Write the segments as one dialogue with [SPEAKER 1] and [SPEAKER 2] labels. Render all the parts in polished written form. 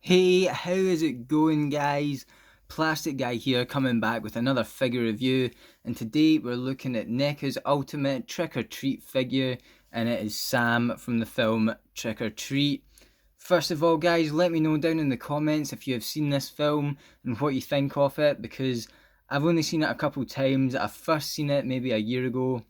[SPEAKER 1] Hey, how is it going, guys? Plastic Guy here, coming back with another figure review, and today we're looking at NECA's ultimate Trick or Treat figure, and it is Sam from the film Trick or Treat. First of all, guys, let me know down in the comments if you have seen this film and what you think of it, because I've only seen it a couple times. I first seen it maybe a year ago,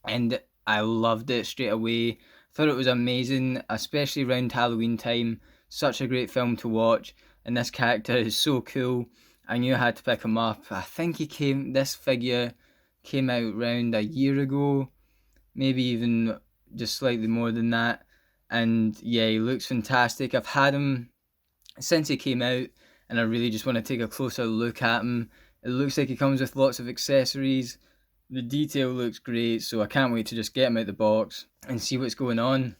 [SPEAKER 1] and I loved it straight away. Thought it was amazing, especially around Halloween time. Such a great film to watch, and this character is so cool. I knew I had to pick him up. I think this figure came out around a year ago, maybe even just slightly more than that. And yeah, he looks fantastic. I've had him since he came out, and I really just want to take a closer look at him. It looks like he comes with lots of accessories. The detail looks great, so I can't wait to just get him out the box and see what's going on.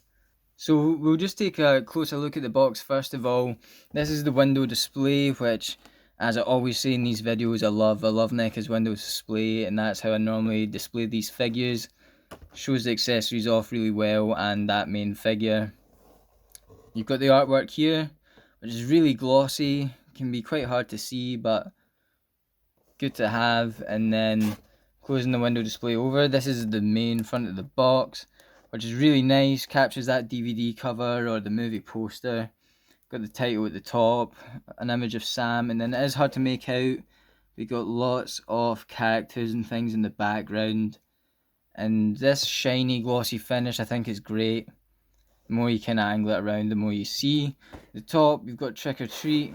[SPEAKER 1] So we'll just take a closer look at the box first of all. This is the window display, which, as I always say in these videos, I love NECA's window display, and that's how I normally display these figures. Shows the accessories off really well and that main figure. You've got the artwork here, which is really glossy, can be quite hard to see, but good to have. And then closing the window display over, this is the main front of the box, which is really nice, captures that DVD cover or the movie poster. Got the title at the top, an image of Sam, and then it is hard to make out. We got lots of characters and things in the background, and this shiny glossy finish I think is great. The more you kind of angle it around, the more you see. At the top you've got Trick or Treat.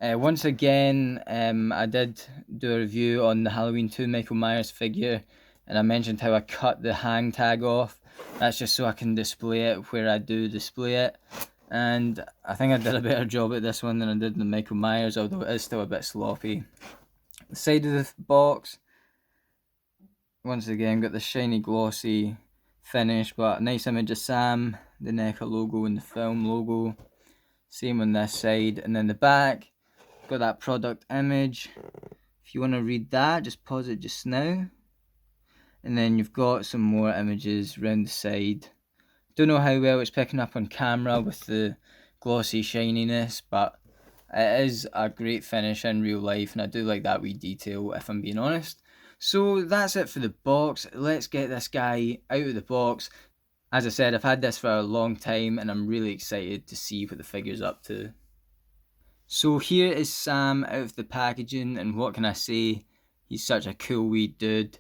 [SPEAKER 1] Once again, I did do a review on the Halloween 2 Michael Myers figure, and I mentioned how I cut the hang tag off. That's just so I can display it where I do display it, and I think I did a better job at this one than I did in the Michael Myers, although it is still a bit sloppy. The side of the box, once again, got the shiny glossy finish, but a nice image of Sam, the NECA logo and the film logo. Same on this side, and then the back, got that product image. If you want to read that, just pause it just now. And then you've got some more images around the side. Don't know how well it's picking up on camera with the glossy shininess, but it is a great finish in real life, and I do like that wee detail, if I'm being honest. So that's it for the box. Let's get this guy out of the box. As I said, I've had this for a long time, and I'm really excited to see what the figure's up to. So here is Sam out of the packaging, and what can I say? He's such a cool wee dude.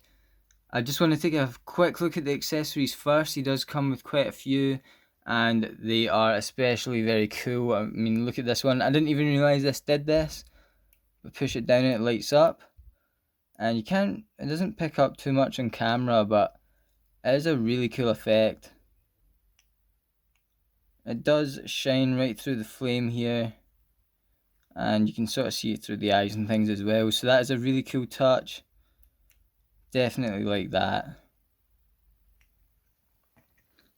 [SPEAKER 1] I just want to take a quick look at the accessories first. He does come with quite a few, and they are especially very cool. I mean, look at this one. I didn't even realise this did this. But push it down and it lights up. And it doesn't pick up too much on camera, but it is a really cool effect. It does shine right through the flame here, and you can sort of see it through the eyes and things as well, so that is a really cool touch. Definitely like that.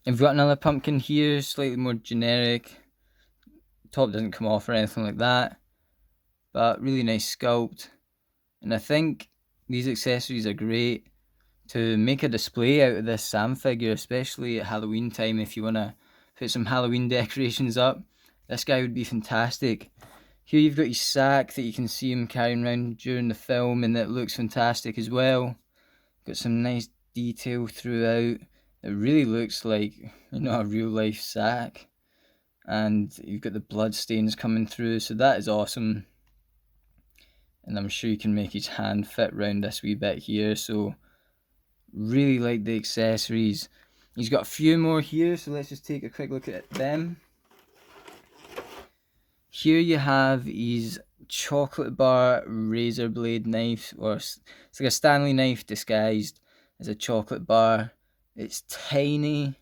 [SPEAKER 1] I've got another pumpkin here, slightly more generic. Top doesn't come off or anything like that, but really nice sculpt. And I think these accessories are great to make a display out of this Sam figure, especially at Halloween time. If you want to put some Halloween decorations up, this guy would be fantastic. Here you've got his sack that you can see him carrying around during the film, and it looks fantastic as well. Got some nice detail throughout. It really looks like, a real life sack. And you've got the blood stains coming through, so that is awesome. And I'm sure you can make his hand fit round this wee bit here, so really like the accessories. He's got a few more here, so let's just take a quick look at them. Here you have his chocolate bar razor blade knife, or it's like a Stanley knife disguised as a chocolate bar. It's tiny,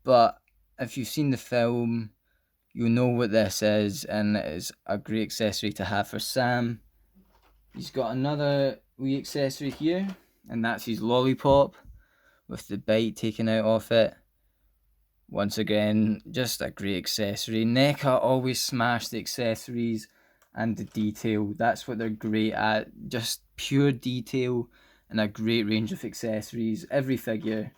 [SPEAKER 1] but if you've seen the film, you'll know what this is, and it is a great accessory to have for Sam. He's got another wee accessory here, and that's his lollipop with the bite taken out of it. Once again, just a great accessory. NECA always smash the accessories and the detail. That's what they're great at. Just pure detail and a great range of accessories. Every figure.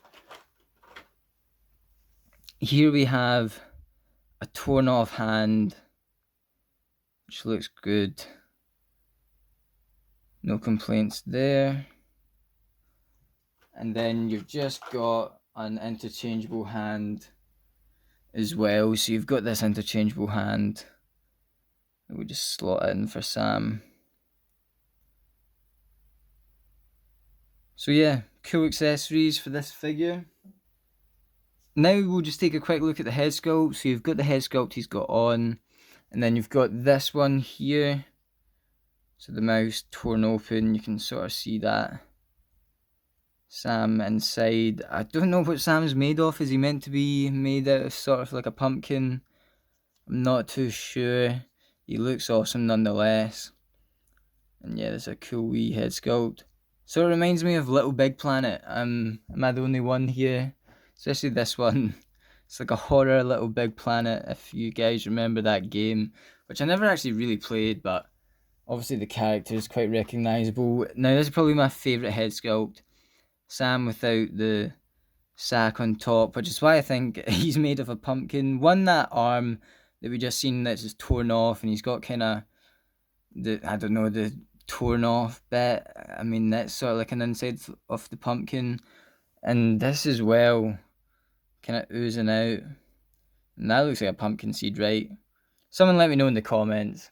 [SPEAKER 1] Here we have a torn off hand which looks good. No complaints there. And then you've just got an interchangeable hand as well. So you've got this interchangeable hand. We just slot it in for Sam. So yeah, cool accessories for this figure. Now we'll just take a quick look at the head sculpt. So you've got the head sculpt he's got on, and then you've got this one here. So the mouth's torn open, you can sort of see that. Sam inside. I don't know what Sam's made of. Is he meant to be made out of sort of like a pumpkin? I'm not too sure. He looks awesome nonetheless. And yeah, there's a cool wee head sculpt. So it reminds me of Little Big Planet. Am I the only one here? Especially this one. It's like a horror Little Big Planet, if you guys remember that game, which I never actually really played, but obviously the character is quite recognisable. Now this is probably my favourite head sculpt. Sam without the sack on top, which is why I think he's made of a pumpkin. One, that arm that we just seen that's just torn off, and he's got kind of the torn off bit. I mean, that's sort of like an inside of the pumpkin, and this as well, kind of oozing out, and that looks like a pumpkin seed, right? Someone let me know in the comments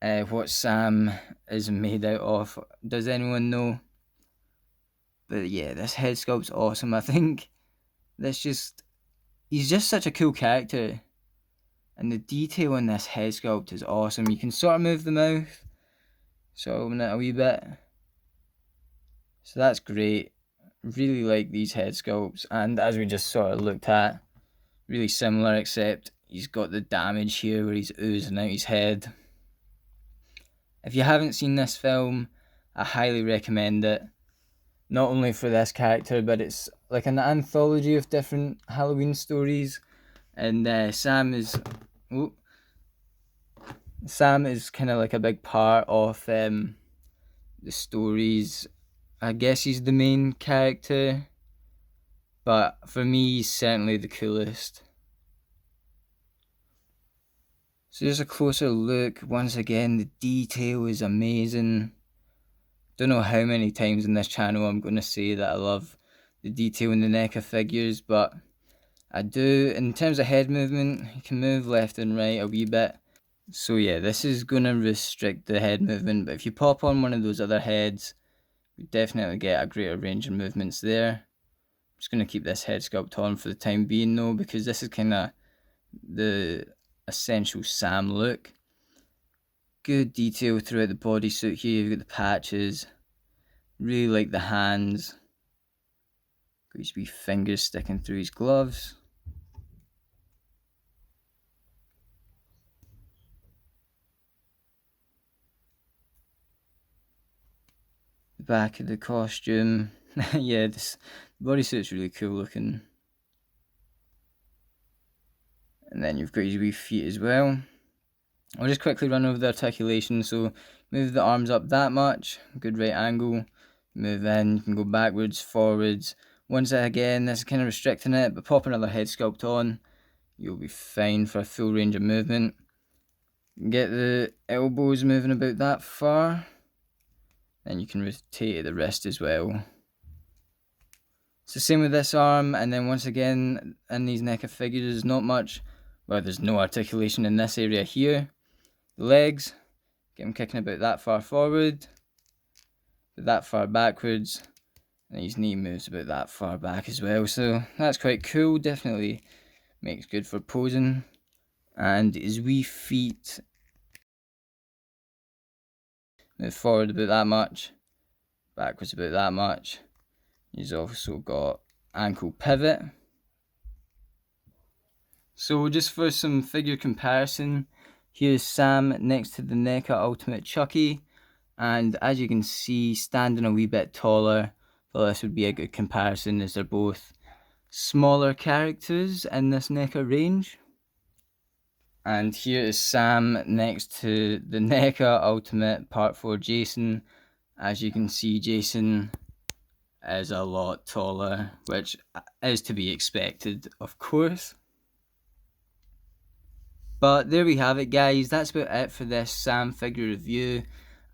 [SPEAKER 1] what Sam is made out of. Does anyone know? But yeah, this head sculpt's awesome. I think he's just such a cool character. And the detail in this head sculpt is awesome. You can sort of move the mouth. So open it a wee bit. So that's great. Really like these head sculpts. And as we just sort of looked at, really similar, except he's got the damage here where he's oozing out his head. If you haven't seen this film, I highly recommend it. Not only for this character, but it's like an anthology of different Halloween stories. And Sam is kind of like a big part of the stories. I guess he's the main character, but for me, he's certainly the coolest. So just a closer look. Once again, the detail is amazing. Don't know how many times in this channel I'm going to say that I love the detail in the NECA figures, but I do. In terms of head movement, you can move left and right a wee bit. So yeah, this is going to restrict the head movement, but if you pop on one of those other heads, you definitely get a greater range of movements there. I'm just going to keep this head sculpt on for the time being though, because this is kind of the essential Sam look. Good detail throughout the bodysuit here. You've got the patches. Really like the hands. Got his wee fingers sticking through his gloves. The back of the costume. Yeah, this bodysuit's really cool looking. And then you've got his wee feet as well. I'll just quickly run over the articulation. So move the arms up that much, good right angle, move in, you can go backwards, forwards. Once again, this is kind of restricting it, but pop another head sculpt on, you'll be fine for a full range of movement. Get the elbows moving about that far, and you can rotate the wrist as well. It's the same with this arm, and then once again, in these NECA figures, there's not much, well, there's no articulation in this area here. The legs, get them kicking about that far forward, that far backwards, and his knee moves about that far back as well, so that's quite cool. Definitely makes good for posing. And his wee feet move forward about that much, backwards about that much. He's also got ankle pivot. So just for some figure comparison, here's Sam next to the NECA Ultimate Chucky, and as you can see, standing a wee bit taller. Well, this would be a good comparison as they're both smaller characters in this NECA range. And here is Sam next to the NECA Ultimate Part 4 Jason. As you can see, Jason is a lot taller, which is to be expected, of course. But there we have it, guys. That's about it for this Sam figure review.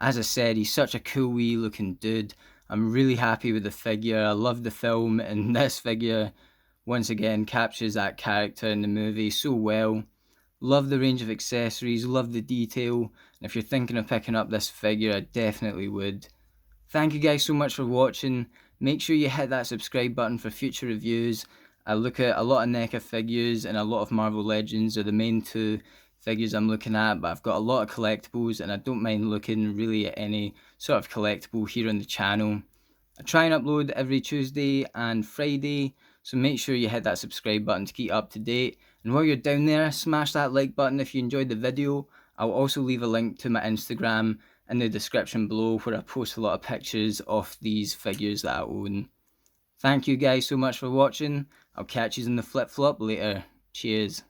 [SPEAKER 1] As I said, he's such a cool wee looking dude. I'm really happy with the figure. I love the film, and this figure once again captures that character in the movie so well. Love the range of accessories, love the detail, and if you're thinking of picking up this figure, I definitely would. Thank you guys so much for watching. Make sure you hit that subscribe button for future reviews. I look at a lot of NECA figures and a lot of Marvel Legends are the main two figures I'm looking at, but I've got a lot of collectibles and I don't mind looking really at any sort of collectible here on the channel. I try and upload every Tuesday and Friday, so make sure you hit that subscribe button to keep up to date. And while you're down there, smash that like button if you enjoyed the video. I'll also leave a link to my Instagram in the description below where I post a lot of pictures of these figures that I own. Thank you guys so much for watching. I'll catch you in the flip-flop later. Cheers.